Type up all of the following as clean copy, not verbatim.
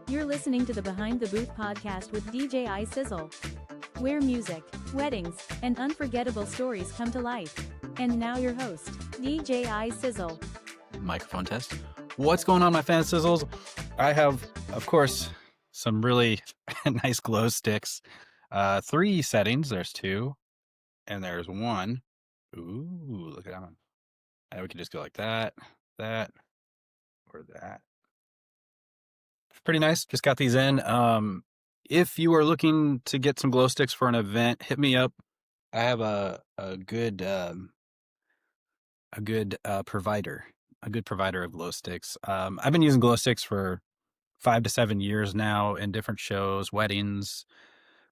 You're listening to the Behind the Booth podcast with DJ iSizzle, where music, weddings, and unforgettable stories come to life. And now your host, DJ iSizzle. Microphone test. What's going on, my fan sizzles? I have, of course, some really nice glow sticks. 3 settings. There's 2, and there's 1. Ooh, look at that one. And we can just go like that, or that. Pretty nice. Just got these in. If you are looking to get some glow sticks for an event, hit me up. I have a good provider of glow sticks. I've been using glow sticks for 5 to 7 years now in different shows, weddings,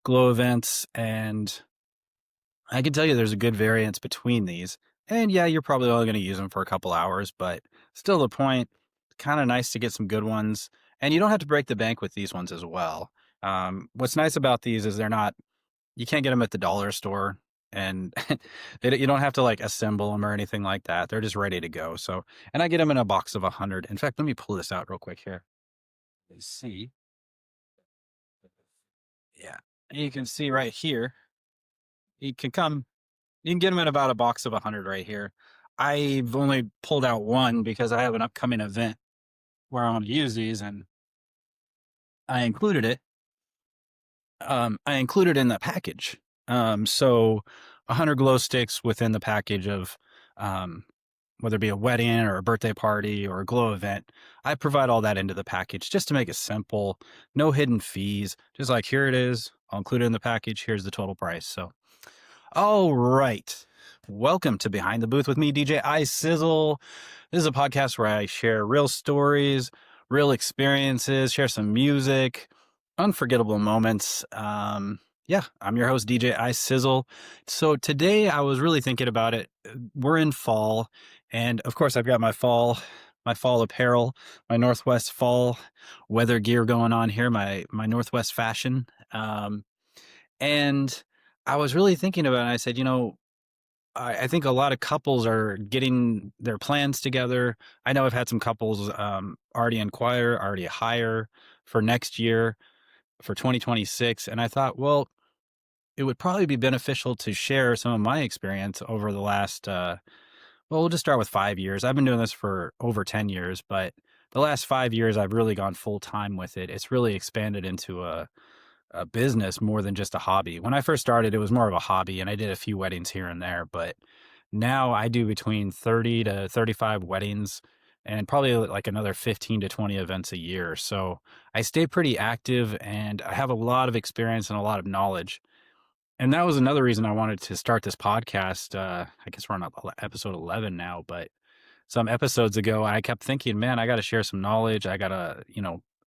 glow events, and I can tell you there's a good variance between these. And yeah, you're probably only going to use them for a couple hours, but still the point, kind of nice to get some good ones. And you don't have to break the bank with these ones as well. What's nice about these is you can't get them at the dollar store, and you don't have to like assemble them or anything like that. They're just ready to go. So, and I get them in a box of 100. In fact, let me pull this out real quick here. Let's see. Yeah. You can see right here, you can get them in about a box of 100 right here. I've only pulled out one because I have an upcoming event where I want to use these, and I included it. I included in the package. So 100 glow sticks within the package of, whether it be a wedding or a birthday party or a glow event, I provide all that into the package just to make it simple, no hidden fees, just like here it is. I'll include it in the package. Here's the total price. So, all right. Welcome to Behind the Booth with me, DJ iSizzle. This is a podcast where I share real stories, real experiences, share some music, unforgettable moments. I'm your host, DJ iSizzle. So today I was really thinking about it. We're in fall, and of course I've got my fall apparel, my Northwest fall weather gear going on here, my Northwest fashion. And I was really thinking about it, and I said, I think a lot of couples are getting their plans together. I know I've had some couples already hire for next year, for 2026. And I thought, well, it would probably be beneficial to share some of my experience over the last, we'll just start with 5 years. I've been doing this for over 10 years, but the last 5 years, I've really gone full time with it. It's really expanded into a business more than just a hobby. When I first started, it was more of a hobby, and I did a few weddings here and there, but now I do between 30 to 35 weddings and probably like another 15 to 20 events a year. So I stay pretty active, and I have a lot of experience and a lot of knowledge. And that was another reason I wanted to start this podcast. I guess we're on episode 11 now, but some episodes ago, I kept thinking, man, I got to share some knowledge. I got to,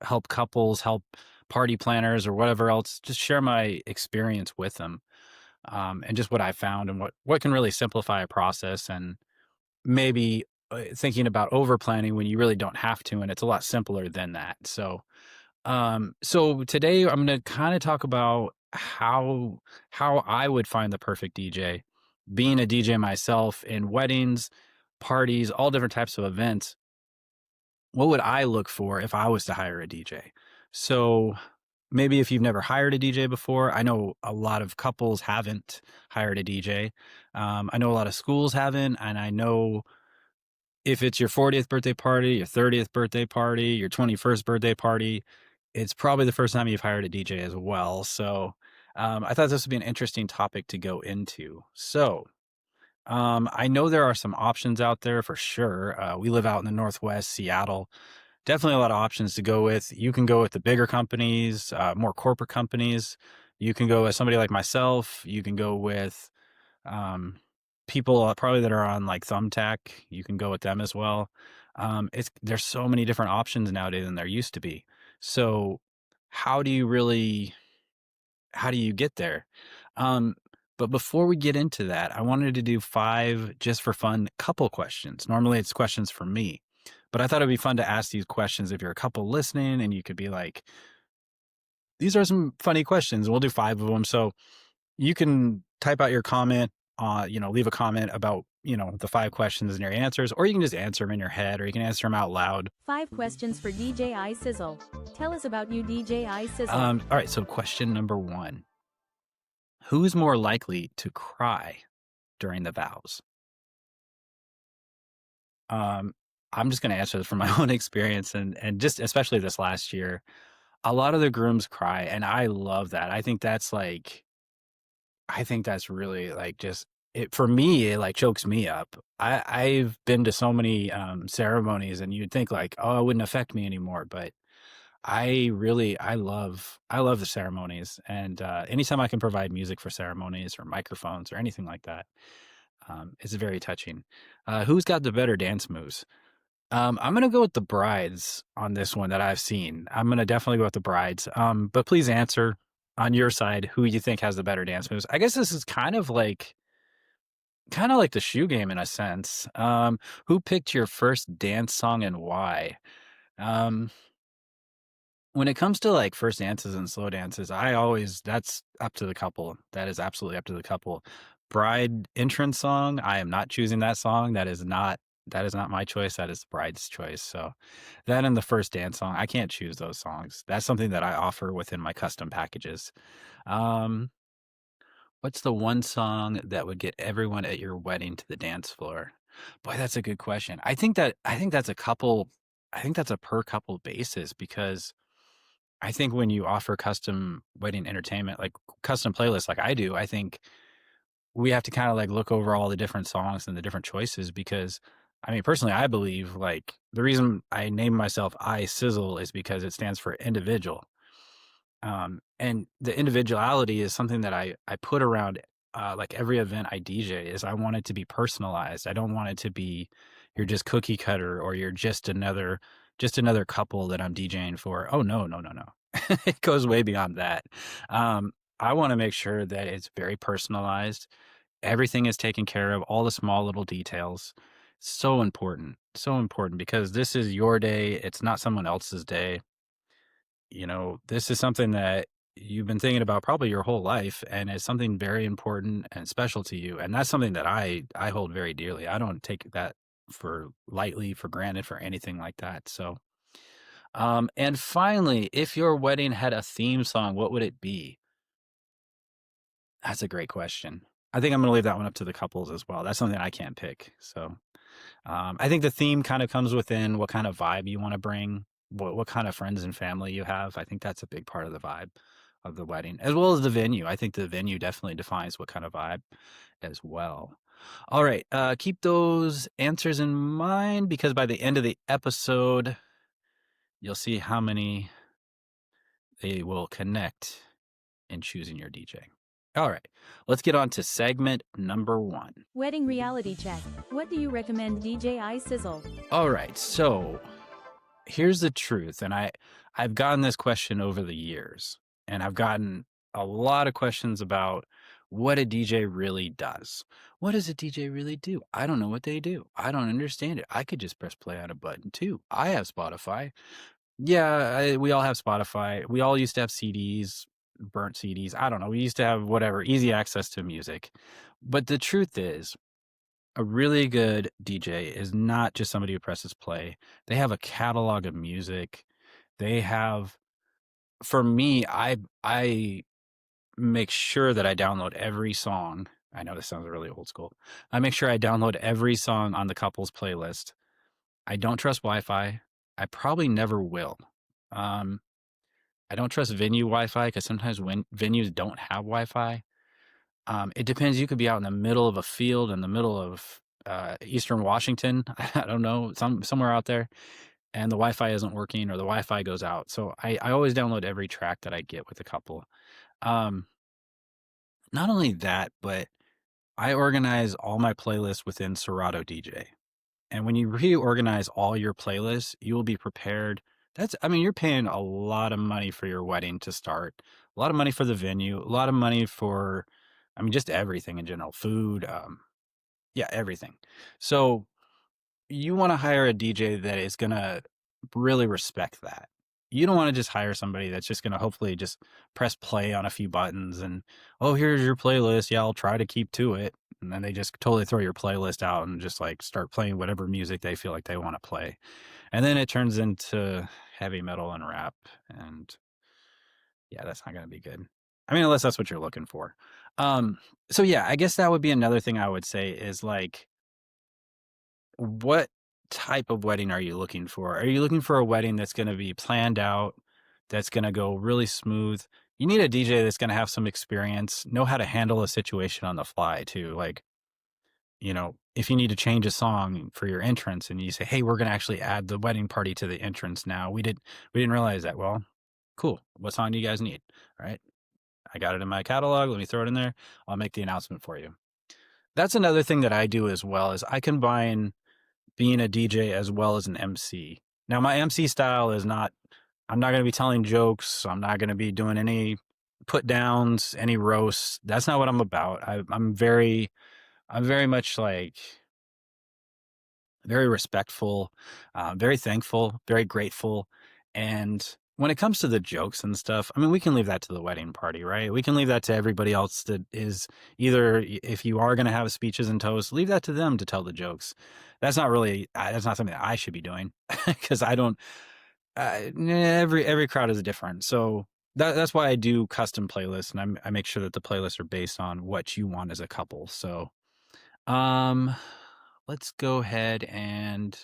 help couples, help party planners or whatever else, just share my experience with them, and just what I found and what can really simplify a process, and maybe thinking about over planning when you really don't have to, and it's a lot simpler than that. So today I'm going to kind of talk about how I would find the perfect DJ, being a DJ myself in weddings, parties, all different types of events. What would I look for if I was to hire a DJ? So maybe if you've never hired a DJ before, I know a lot of couples haven't hired a DJ. I know a lot of schools haven't, and I know if it's your 40th birthday party, your 30th birthday party, your 21st birthday party, it's probably the first time you've hired a DJ as well. So I thought this would be an interesting topic to go into. So I know there are some options out there for sure. We live out in the Northwest, Seattle. Definitely a lot of options to go with. You can go with the bigger companies, more corporate companies. You can go with somebody like myself. You can go with people probably that are on like Thumbtack. You can go with them as well. There's so many different options nowadays than there used to be. So how do you get there? But before we get into that, I wanted to do 5 just for fun couple questions. Normally it's questions for me, but I thought it'd be fun to ask these questions if you're a couple listening, and you could be like, these are some funny questions. We'll do 5 of them. So you can type out your comment, leave a comment about, the 5 questions and your answers, or you can just answer them in your head, or you can answer them out loud. 5 questions for DJ iSizzle. Tell us about you, DJ iSizzle. All right, so question number 1. Who's more likely to cry during the vows? I'm just gonna answer this from my own experience and just especially this last year. A lot of the grooms cry, and I love that. I think that's really, like, just it for me, it, like, chokes me up. I've been to so many, ceremonies, and you'd think, like, "Oh, it wouldn't affect me anymore," but I love the ceremonies, and, anytime I can provide music for ceremonies or microphones or anything like that, it's very touching. Who's got the better dance moves? I'm gonna go with the brides on this one that I've seen. I'm gonna definitely go with the brides. But please answer on your side who you think has the better dance moves. I guess this is kind of like the shoe game in a sense. Who picked your first dance song and why? Um, when it comes to like first dances and slow dances, that's up to the couple. That is absolutely up to the couple. Bride entrance song, I am not choosing that song. That is not my choice. That is the bride's choice. So that and the first dance song, I can't choose those songs. That's something that I offer within my custom packages. Um, what's the one song that would get everyone at your wedding to the dance floor? Boy, that's a good question. I think that's a couple I think that's a per couple basis because I think when you offer custom wedding entertainment, like custom playlists like I do, I think we have to kind of like look over all the different songs and the different choices because I mean, personally, I believe like the reason I name myself iSizzle is because it stands for individual. And the individuality is something that I put around like every event I DJ is I want it to be personalized. I don't want it to be you're just cookie cutter or you're just another couple that I'm DJing for. Oh no, no, no, no. It goes way beyond that. I want to make sure that it's very personalized. Everything is taken care of, all the small little details. So important because this is your day. It's not someone else's day. You know, this is something that you've been thinking about probably your whole life and it's something very important and special to you. And that's something that I hold very dearly. I don't take that for lightly, for granted, for anything like that. So, and finally, if your wedding had a theme song, what would it be? That's a great question. I think I'm gonna leave that one up to the couples as well. That's something I can't pick. So, I think the theme kind of comes within what kind of vibe you want to bring, what kind of friends and family you have. I think that's a big part of the vibe of the wedding, as well as the venue. I think the venue definitely defines what kind of vibe as well. All right, keep those answers in mind because by the end of the episode, you'll see how many they will connect in choosing your DJ. All right, let's get on to segment number 1. Wedding reality check. What do you recommend, DJ iSizzle? All right, so here's the truth, and I've gotten this question over the years, and I've gotten a lot of questions about what a DJ really does. What does a DJ really do? I don't know what they do. I don't understand it. I could just press play on a button too. I have Spotify. Yeah, we all have Spotify. We all used to have CDs, burnt CDs. I don't know. We used to have whatever, easy access to music. But the truth is, a really good DJ is not just somebody who presses play. They have a catalog of music. They have, for me, I make sure that I download every song. I know this sounds really old school. I make sure I download every song on the couple's playlist. I don't trust Wi-Fi. I probably never will. Um, I don't trust venue Wi-Fi because sometimes when venues don't have Wi-Fi, it depends. You could be out in the middle of a field in the middle of Eastern Washington. I don't know, somewhere out there, and the Wi-Fi isn't working or the Wi-Fi goes out. So I always download every track that I get with a couple. Um, not only that, but I organize all my playlists within Serato DJ. And when you reorganize all your playlists, you will be prepared. I mean, you're paying a lot of money for your wedding to start, a lot of money for the venue, a lot of money for, I mean, just everything in general, food, yeah, everything. So you want to hire a DJ that is going to really respect that. You don't want to just hire somebody that's just going to hopefully just press play on a few buttons and, oh, here's your playlist. Yeah, I'll try to keep to it. And then they just totally throw your playlist out and just like start playing whatever music they feel like they want to play. And then it turns into heavy metal and rap, and yeah, that's not gonna be good. I mean, unless that's what you're looking for. Um, so yeah, I guess that would be another thing I would say is like, what type of wedding are you looking for? Are you looking for a wedding that's gonna be planned out, that's gonna go really smooth? You need a DJ that's gonna have some experience, know how to handle a situation on the fly too. Like, if you need to change a song for your entrance and you say, "Hey, we're gonna actually add the wedding party to the entrance now. We didn't realize that." Well, cool. What song do you guys need? All right. I got it in my catalog. Let me throw it in there. I'll make the announcement for you. That's another thing that I do as well is I combine being a DJ as well as an MC. Now, my MC style is not, I'm not going to be telling jokes. I'm not going to be doing any put downs, any roasts. That's not what I'm about. I'm very much like very respectful, very thankful, very grateful. And when it comes to the jokes and stuff, I mean, we can leave that to the wedding party, right? We can leave that to everybody else that is either, if you are going to have speeches and toasts, leave that to them to tell the jokes. That's not something that I should be doing because I don't, every crowd is different. So that's why I do custom playlists and I make sure that the playlists are based on what you want as a couple. So, um, let's go ahead and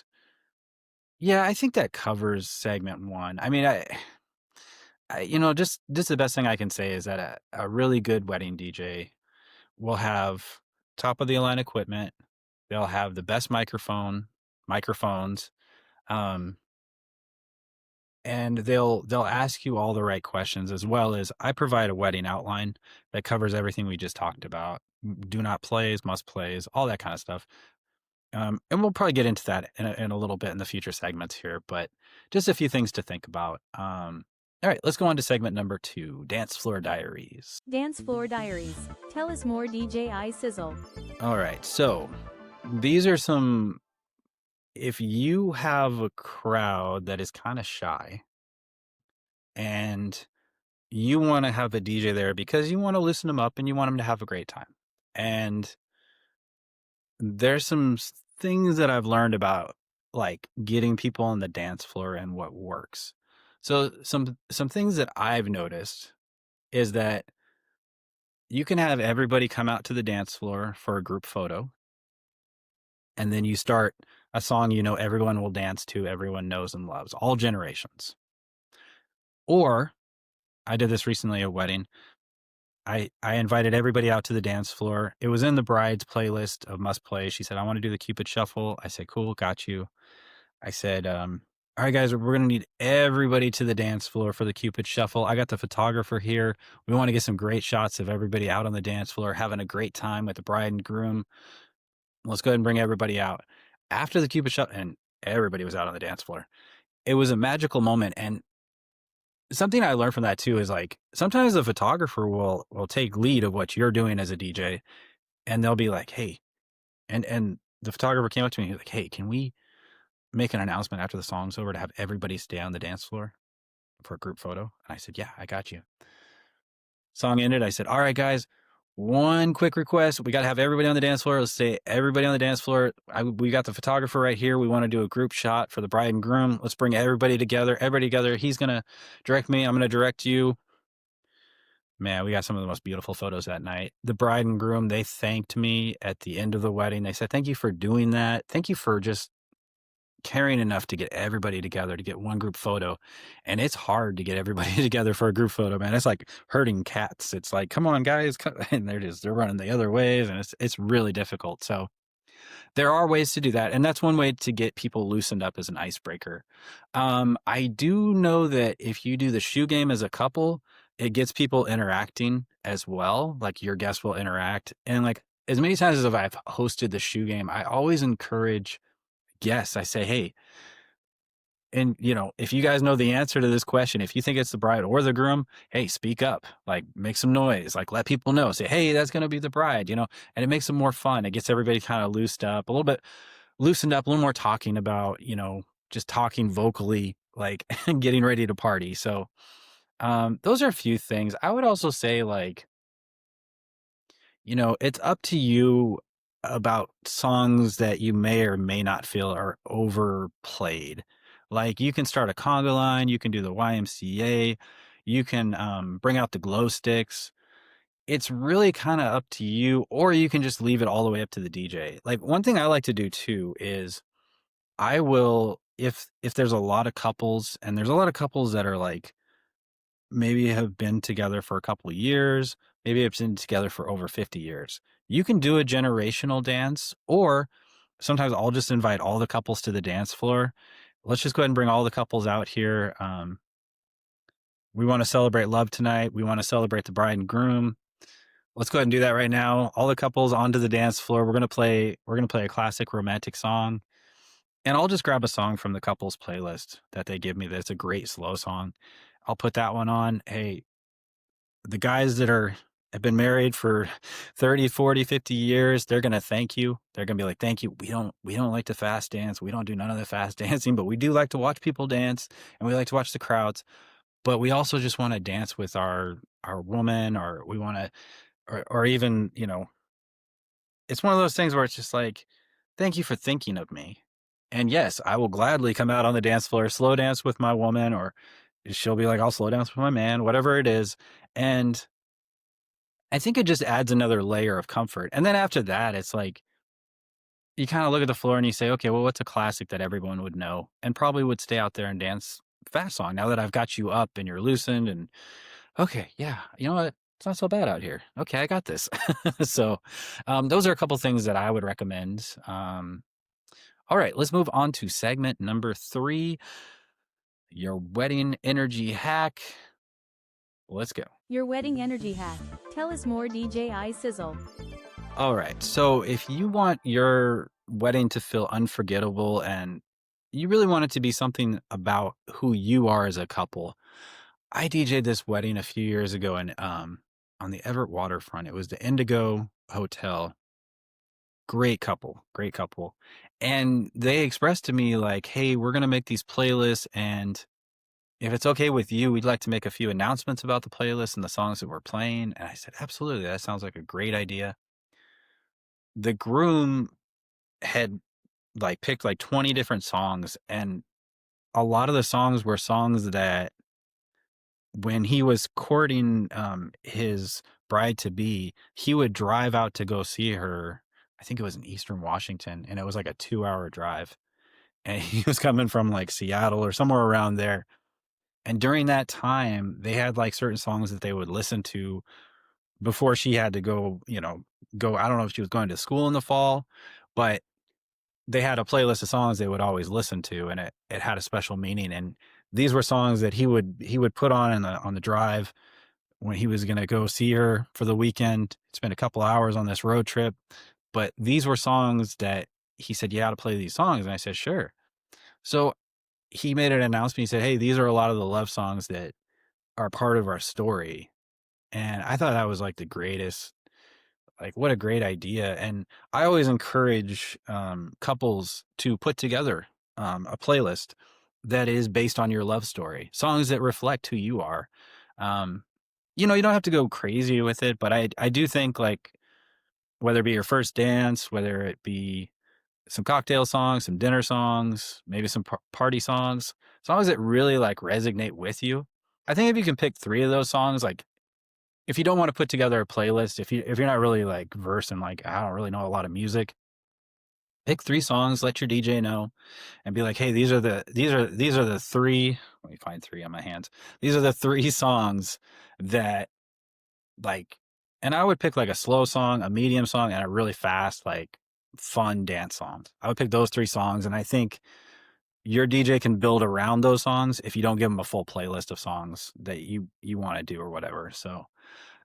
yeah, I think that covers segment one. I mean, just the best thing I can say is that a really good wedding DJ will have top of the line equipment. They'll have the best microphones, um, and they'll ask you all the right questions as well as I provide a wedding outline that covers everything we just talked about. Do not plays, must plays, all that kind of stuff. And we'll probably get into that in a little bit in the future segments here, but just a few things to think about. All right, let's go on to segment number 2, Dance Floor Diaries. Dance Floor Diaries. Tell us more, DJ iSizzle. All right, so these are some, if you have a crowd that is kind of shy and you want to have a DJ there because you want to loosen them up and you want them to have a great time. And there's some things that I've learned about like getting people on the dance floor and what works. So some things that I've noticed is that you can have everybody come out to the dance floor for a group photo, and then you start a song everyone will dance to, everyone knows and loves, all generations. Or I did this recently at a wedding. I invited everybody out to the dance floor. It was in the bride's playlist of must play. She said, "I want to do the Cupid Shuffle." I said, "Cool, got you." I said, "All right, guys, we're going to need everybody to the dance floor for the Cupid Shuffle. I got the photographer here. We want to get some great shots of everybody out on the dance floor, having a great time with the bride and groom. Let's go ahead and bring everybody out." After the Cupid Shuffle, and everybody was out on the dance floor. It was a magical moment. And something I learned from that too is like, sometimes the photographer will take lead of what you're doing as a DJ, and they'll be like, "Hey," and the photographer came up to me, he was like, "Hey, can we make an announcement after the song's over to have everybody stay on the dance floor for a group photo?" And I said, "Yeah, I got you." Song ended. I said, "All right, guys, one quick request. We got to have everybody on the dance floor. Let's say everybody on the dance floor. We got the photographer right here. We want to do a group shot for the bride and groom. Let's bring everybody together. Everybody together. He's going to direct me. I'm going to direct you." Man, we got some of the most beautiful photos that night. The bride and groom, they thanked me at the end of the wedding. They said, "Thank you for doing that. Thank you for just caring enough to get everybody together to get one group photo." And it's hard to get everybody together for a group photo, man. It's like herding cats. It's like, "Come on, guys." And they're running the other ways. And it's really difficult. So there are ways to do that. And that's one way to get people loosened up as an icebreaker. I do know that if you do the shoe game as a couple, it gets people interacting as well. Like your guests will interact. And like as many times as I've hosted the shoe game, I always encourage guests. I say, "Hey, and if you guys know the answer to this question, if you think it's the bride or the groom, hey, speak up, like make some noise, like let people know, say, 'Hey, that's going to be the bride,' and it makes it more fun. It gets everybody kind of loosened up, a little more talking about, just talking vocally, like getting ready to party." So, those are a few things. I would also say like, it's up to you about songs that you may or may not feel are overplayed Like, you can start a conga line, you can do the YMCA, you can, bring out the glow sticks. It's really kinda up to you, or you can just leave it all the way up to the DJ. Like, one thing I like to do too is I will if there's a lot of couples, and there's a lot of couples that are, like, maybe have been together for a couple of years, maybe have been together for over 50 years. You can do a generational dance, or sometimes I'll just invite all the couples to the dance floor. Let's just go ahead and bring all the couples out here. We want to celebrate love tonight. We want to celebrate the bride and groom. Let's go ahead and do that right now. All the couples onto the dance floor. We're gonna play a classic romantic song. And I'll just grab a song from the couples playlist that they give me that's a great slow song. I'll put that one on. Hey, the guys that have been married for 30, 40, 50 years, they're going to thank you. They're going to be like, "Thank you. We don't like to fast dance. We don't do none of the fast dancing, but we do like to watch people dance, and we like to watch the crowds. But we also just want to dance with our woman, or we want to or even, it's one of those things where it's just like, thank you for thinking of me. And yes, I will gladly come out on the dance floor, slow dance with my woman, or she'll be like, I'll slow dance with my man, whatever it is. And I think it just adds another layer of comfort. And then after that, it's like, you kind of look at the floor and you say, okay, well, what's a classic that everyone would know and probably would stay out there and dance fast song now that I've got you up and you're loosened and okay, yeah, you know what? It's not so bad out here. Okay, I got this. So, those are a couple things that I would recommend. All right, let's move on to segment number 3, your wedding energy hack. Let's go. Your wedding energy hack. Tell us more, DJ iSizzle. All right, so if you want your wedding to feel unforgettable and you really want it to be something about who you are as a couple, I DJ'd this wedding a few years ago and on the Everett waterfront. It was the Indigo Hotel. Great couple, great couple. And they expressed to me like, "Hey, we're gonna make these playlists, and if it's okay with you, we'd like to make a few announcements about the playlist and the songs that we're playing." And I said, "Absolutely, that sounds like a great idea." The groom had like picked like 20 different songs, and a lot of the songs were songs that when he was courting his bride to be, he would drive out to go see her. I think it was in Eastern Washington, and it was like a 2-hour drive. And he was coming from like Seattle or somewhere around there. And during that time, they had like certain songs that they would listen to before she had to go, go. I don't know if she was going to school in the fall, but they had a playlist of songs they would always listen to, and it had a special meaning. And these were songs that he would put on the drive when he was going to go see her for the weekend, spend a couple hours on this road trip. But these were songs that he said, "You got to play these songs." And I said, "Sure." So he made an announcement. He said, "Hey, these are a lot of the love songs that are part of our story." And I thought that was like the greatest, like, what a great idea. And I always encourage couples to put together a playlist that is based on your love story, songs that reflect who you are. Um, you don't have to go crazy with it, but I do think, like, whether it be your first dance, whether it be some cocktail songs, some dinner songs, maybe some party songs, songs that really like resonate with you. I think if you can pick 3 of those songs, like, if you don't want to put together a playlist, if you're not really like versed in, like, I don't really know a lot of music, pick 3 songs, let your DJ know, and be like, "Hey, these are the 3." Let me find 3 on my hands. These are the 3 songs that, like, and I would pick like a slow song, a medium song, and a really fast, like, fun dance song. I would pick those 3 songs, and I think your DJ can build around those songs if you don't give them a full playlist of songs that you want to do or whatever. So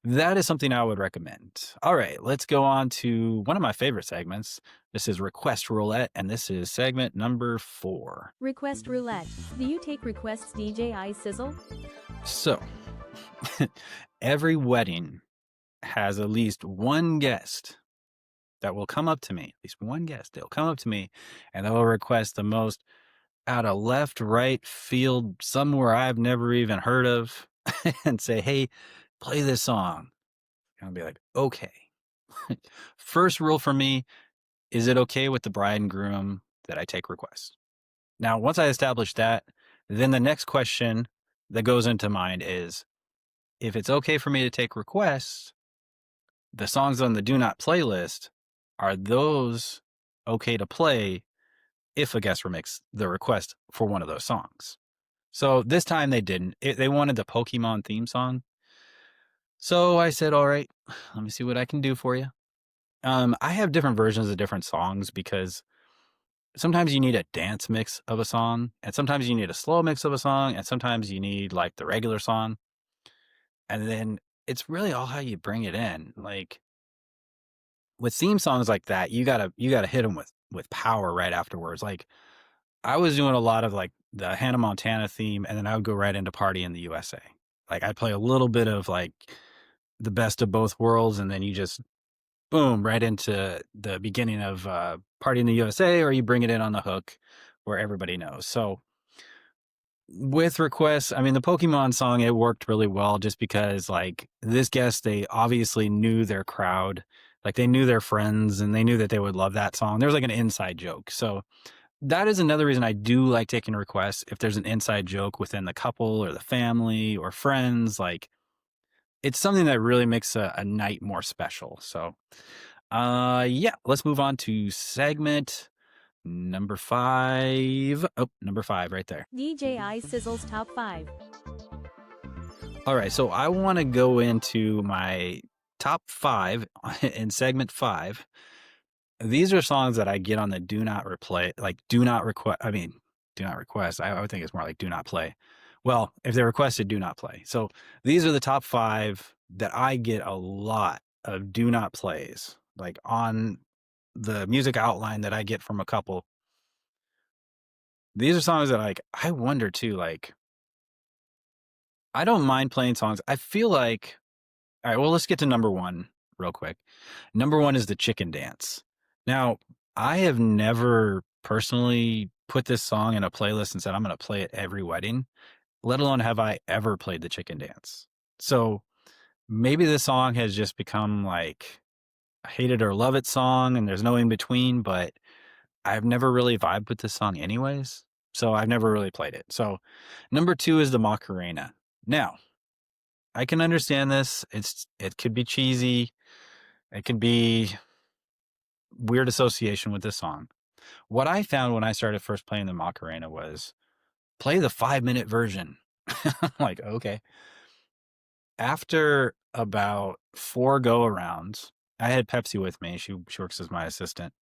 that is something I would recommend. All right, let's go on to one of my favorite segments. This is Request Roulette, and this is segment number 4. Request roulette. Do you take requests, DJ iSizzle? So, every wedding has at least one guest that will come up to me, at least one guest. They'll come up to me and they'll request the most out of left, right field, somewhere I've never even heard of, and say, "Hey, play this song." And I'll be like, "Okay." First rule for me, is it okay with the bride and groom that I take requests? Now, once I establish that, then the next question that goes into mind is, if it's okay for me to take requests, the songs on the do not play list, are those okay to play if a guest makes the request for one of those songs? So this time they didn't. They wanted the Pokemon theme song. So I said, all right, let me see what I can do for you. I have different versions of different songs because sometimes you need a dance mix of a song, and sometimes you need a slow mix of a song, and sometimes you need like the regular song. And then it's really all how you bring it in. Like with theme songs like that, you gotta hit them with power right afterwards. Like I was doing a lot of like the Hannah Montana theme, and then I would go right into Party in the USA. Like I'd play a little bit of like the best of both worlds, and then you just boom right into the beginning of Party in the USA, or you bring it in on the hook where everybody knows. So with requests, I mean, the Pokemon song, it worked really well just because like this guest, they obviously knew their crowd, like they knew their friends, and they knew that they would love that song. There was like an inside joke. So that is another reason I do like taking requests. If there's an inside joke within the couple or the family or friends, like it's something that really makes a night more special. So yeah, let's move on to segment number 5. Oh, number 5 right there. DJ iSizzle's Top 5. All right, so I want to go into my top 5 in segment 5. These are songs that I get on the do not replay, like do not request. I mean, do not request. I would think it's more like do not play. Well, if they're requested, do not play. So these are the top 5 that I get a lot of do not plays, like on the music outline that I get from a couple. These are songs that like I wonder too, like I don't mind playing songs. I feel like, all right, well, let's get to number 1 real quick. Number 1 is the Chicken Dance. Now, I have never personally put this song in a playlist and said I'm going to play it every wedding, let alone have I ever played the Chicken Dance. So maybe this song has just become like a hate it or love it song, and there's no in between, but I've never really vibed with this song anyways. So I've never really played it. So number 2 is the Macarena. Now, I can understand this. It could be cheesy. It could be weird association with this song. What I found when I started first playing the Macarena was play the 5-minute version. I'm like, okay. After about 4 go arounds, I had Pepsi with me. She works as my assistant.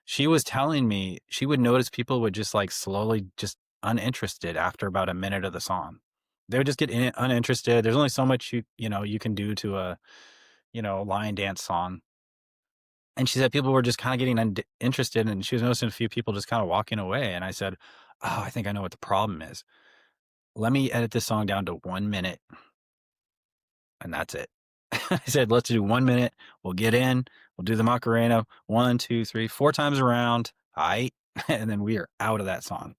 She was telling me she would notice people would just like slowly just uninterested after about a minute of the song. They would just get uninterested. There's only so much you can do to a line dance song. And she said people were just kind of getting interested, and she was noticing a few people just kind of walking away. And I said, oh, I think I know what the problem is. Let me edit this song down to 1 minute, and that's it. I said, let's do 1 minute. We'll get in. We'll do the Macarena 1, 2, 3, 4 times around. All right. And then we are out of that song.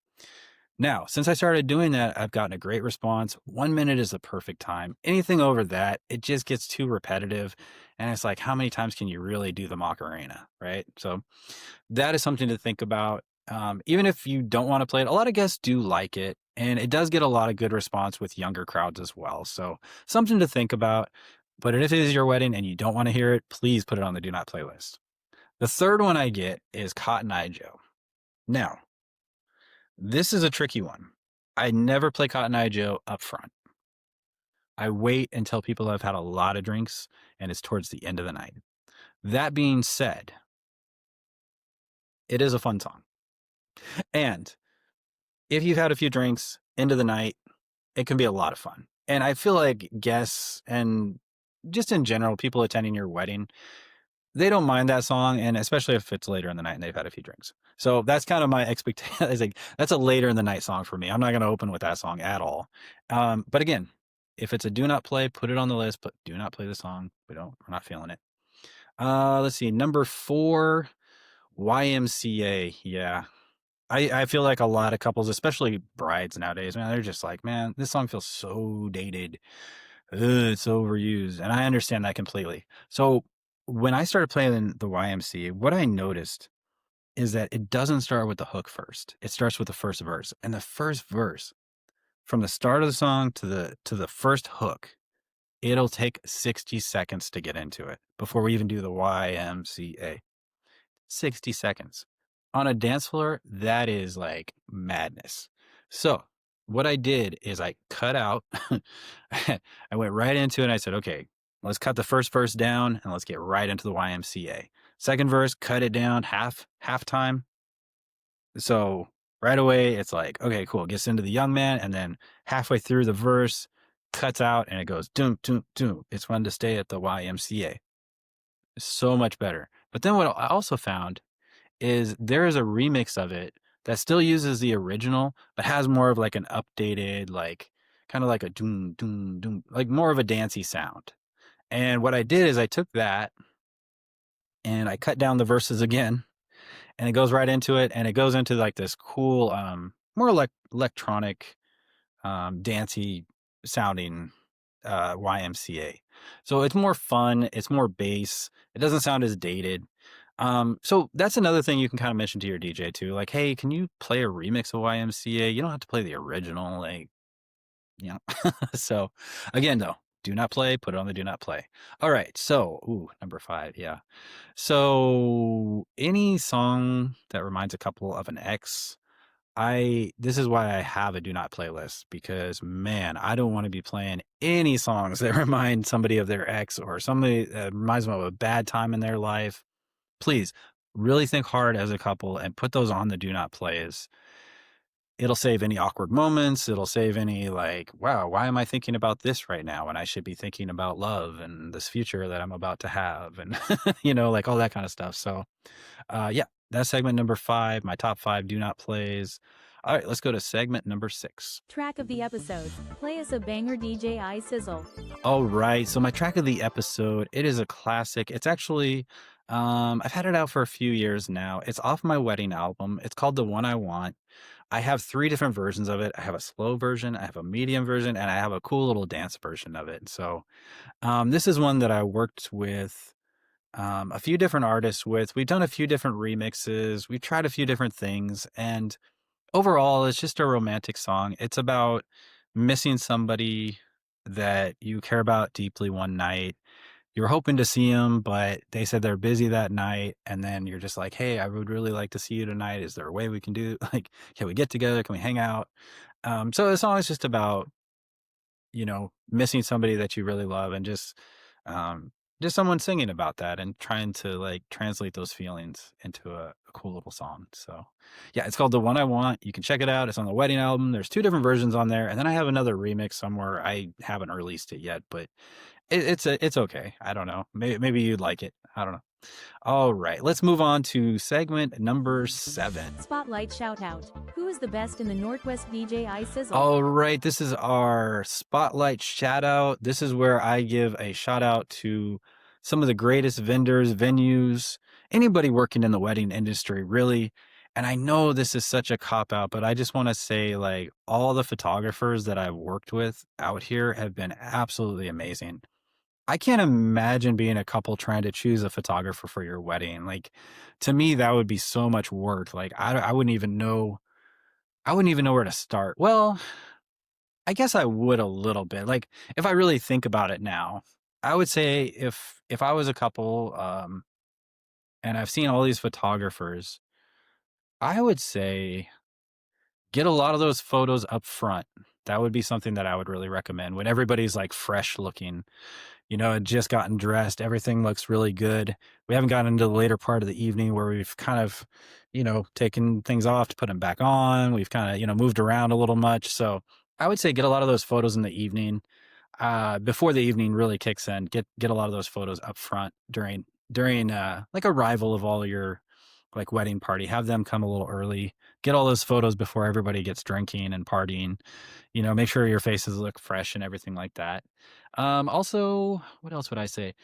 Now, since I started doing that, I've gotten a great response. 1 minute is the perfect time. Anything over that, it just gets too repetitive. And it's like, how many times can you really do the Macarena, right? So that is something to think about. Even if you don't want to play it, a lot of guests do like it. And it does get a lot of good response with younger crowds as well. So something to think about. But if it is your wedding and you don't want to hear it, please put it on the do not play list. The third one I get is Cotton Eye Joe. Now, this is a tricky one. I never play Cotton Eye Joe up front. I wait until people have had a lot of drinks and it's towards the end of the night. That being said, it is a fun song. And if you've had a few drinks into the night, it can be a lot of fun. And I feel like guests and just in general, people attending your wedding, they don't mind that song, and especially if it's later in the night and they've had a few drinks. So that's kind of my expectation. Like, that's a later in the night song for me. I'm not going to open with that song at all. But again, if it's a do not play, put it on the list, but do not play the song. We're not feeling it. Let's see. Number 4, YMCA. Yeah. I feel like a lot of couples, especially brides nowadays, man, they're just like, man, this song feels so dated. Ugh, it's overused. And I understand that completely. So when I started playing the YMCA, what I noticed is that it doesn't start with the hook first. It starts with the first verse. And the first verse, from the start of the song to the first hook, it'll take 60 seconds to get into it before we even do the YMCA. 60 seconds. On a dance floor, that is like madness. So, what I did is I cut out, I went right into it and I said, okay, let's cut the first verse down and let's get right into the YMCA. Second verse, cut it down half time. So, right away, it's like, okay, cool, gets into the young man, and then halfway through the verse, cuts out and it goes, doom, doom, doom. It's fun to stay at the YMCA. So much better. But then what I also found is there is a remix of it that still uses the original, but has more of like an updated, like kind of like a doom, doom, doom, like more of a dancey sound. And what I did is I took that and I cut down the verses again, and it goes right into it, and it goes into like this cool, more like electronic, dancey sounding YMCA. So it's more fun, it's more bass, it doesn't sound as dated. So that's another thing you can kind of mention to your DJ too. Like, hey, can you play a remix of YMCA? You don't have to play the original, like, you know. So again, though, do not play, put it on the do not play. All right. So, number 5. Yeah. So any song that reminds a couple of an ex, this is why I have a do not playlist, because man, I don't want to be playing any songs that remind somebody of their ex or somebody that reminds them of a bad time in their life. Please really think hard as a couple and put those on the do not plays. It'll save any awkward moments. It'll save any like, wow, why am I thinking about this right now when I should be thinking about love and this future that I'm about to have, and like all that kind of stuff. So yeah, that's segment number 5, my top 5 do not plays. All right, let's go to segment number 6. Track of the episode. Play us a banger, DJ iSizzle. All right, so my track of the episode, it is a classic. It's actually, I've had it out for a few years now. It's off my wedding album. It's called The One I Want. I have 3 different versions of it. I have a slow version, I have a medium version, and I have a cool little dance version of it. So this is one that I worked with a few different artists with. We've done a few different remixes. We've tried a few different things. And overall, it's just a romantic song. It's about missing somebody that you care about deeply one night. You're hoping to see them, but they said they're busy that night. And then you're just like, hey, I would really like to see you tonight. Is there a way we can do, like, can we get together? Can we hang out? So the song is just about, missing somebody that you really love, and just someone singing about that and trying to like translate those feelings into a cool little song. So yeah, it's called The One I Want. You can check it out. It's on the wedding album. There's 2 different versions on there. And then I have another remix somewhere. I haven't released it yet, but it's okay. I don't know. Maybe you'd like it. I don't know. All right, let's move on to segment number 7. Spotlight shout out. Who is the best in the Northwest, DJ iSizzle? All right, this is our spotlight shout out. This is where I give a shout out to some of the greatest vendors, venues, anybody working in the wedding industry, really. And I know this is such a cop out, but I just want to say, like, all the photographers that I've worked with out here have been absolutely amazing. I can't imagine being a couple trying to choose a photographer for your wedding. Like, to me, that would be so much work. Like, I wouldn't even know. I wouldn't even know where to start. Well, I guess I would a little bit. Like, if I really think about it now, I would say if I was a couple, and I've seen all these photographers, I would say get a lot of those photos up front. That would be something that I would really recommend when everybody's like fresh looking. Had just gotten dressed. Everything looks really good. We haven't gotten into the later part of the evening where we've kind of, taken things off to put them back on. We've kind of, moved around a little much. So I would say get a lot of those photos in the evening, before the evening really kicks in. Get a lot of those photos up front during like arrival of all your like wedding party. Have them come a little early. Get all those photos before everybody gets drinking and partying. Make sure your faces look fresh and everything like that. Also, what else would I say?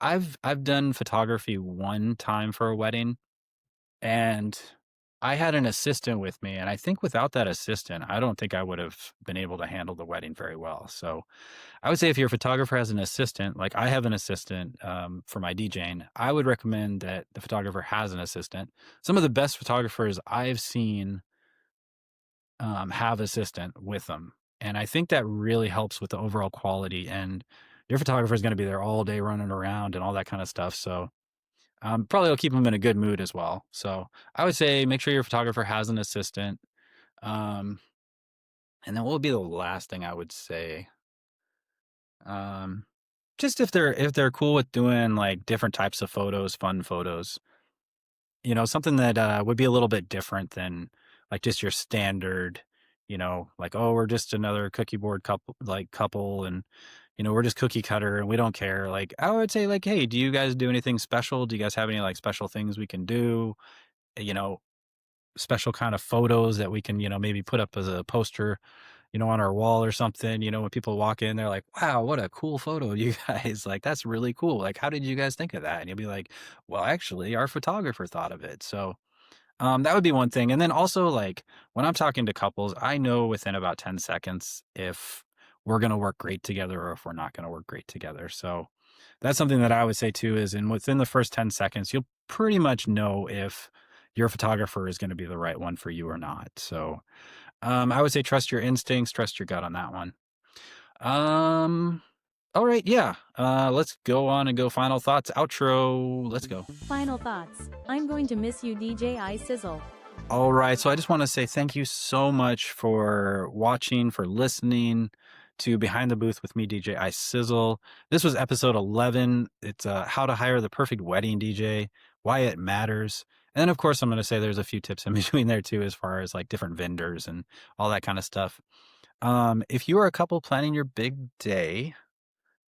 I've done photography one time for a wedding, and I had an assistant with me, and I think without that assistant, I don't think I would have been able to handle the wedding very well. So I would say if your photographer has an assistant, like I have an assistant for my DJing, I would recommend that the photographer has an assistant. Some of the best photographers I've seen have assistant with them, and I think that really helps with the overall quality. And your photographer is going to be there all day running around and all that kind of stuff. So probably will keep them in a good mood as well. So I would say make sure your photographer has an assistant. Um, and then what would be the last thing I would say? Um, just if they're cool with doing like different types of photos, fun photos, something that would be a little bit different than like just your standard, like, oh, we're just another cookie board couple, and we're just cookie cutter and we don't care. Like I would say like, hey, do you guys do anything special? Do you guys have any like special things we can do? You know, special kind of photos that we can, maybe put up as a poster, on our wall or something. When people walk in, they're like, wow, what a cool photo, you guys. Like, that's really cool. Like, how did you guys think of that? And you'll be like, well, actually, our photographer thought of it. So that would be one thing. And then also, like, when I'm talking to couples, I know within about 10 seconds if we're going to work great together or if we're not going to work great together. So that's something that I would say too, is within the first 10 seconds, you'll pretty much know if your photographer is going to be the right one for you or not. So I would say trust your instincts, trust your gut on that one. All right, yeah. Let's go on and go final thoughts. Outro. Let's go. Final thoughts. I'm going to miss you, DJ iSizzle. All right, so I just want to say thank you so much for watching, for listening to Behind the Booth with me, DJ iSizzle. This was episode 11. It's how to hire the perfect wedding DJ, why it matters. And then, of course, I'm going to say there's a few tips in between there, too, as far as like different vendors and all that kind of stuff. If you are a couple planning your big day,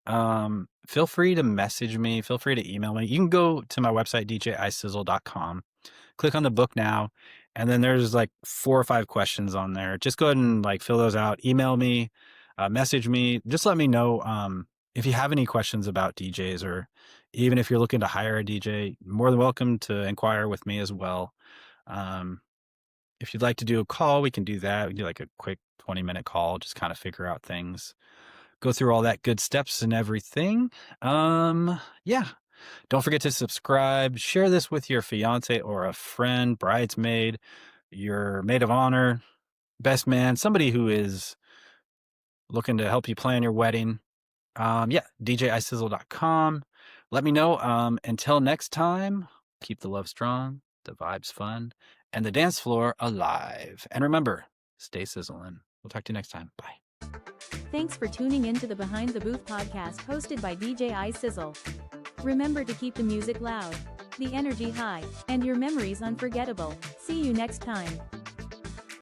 feel free to message me. Feel free to email me. You can go to my website, djissizzle.com. Click on the book now. And then there's like 4 or 5 questions on there. Just go ahead and like fill those out. Email me, message me. Just let me know if you have any questions about DJs, or even if you're looking to hire a DJ, more than welcome to inquire with me as well. If you'd like to do a call, we can do that. We can do like a quick 20-minute call, just kind of figure out things, go through all that good steps and everything. Yeah. Don't forget to subscribe, share this with your fiance or a friend, bridesmaid, your maid of honor, best man, somebody who is looking to help you plan your wedding. Yeah, djissizzle.com. Let me know. Until next time, keep the love strong, the vibes fun, and the dance floor alive. And remember, stay sizzling. We'll talk to you next time. Bye. Thanks for tuning in to the Behind the Booth podcast hosted by DJ iSizzle. Remember to keep the music loud, the energy high, and your memories unforgettable. See you next time.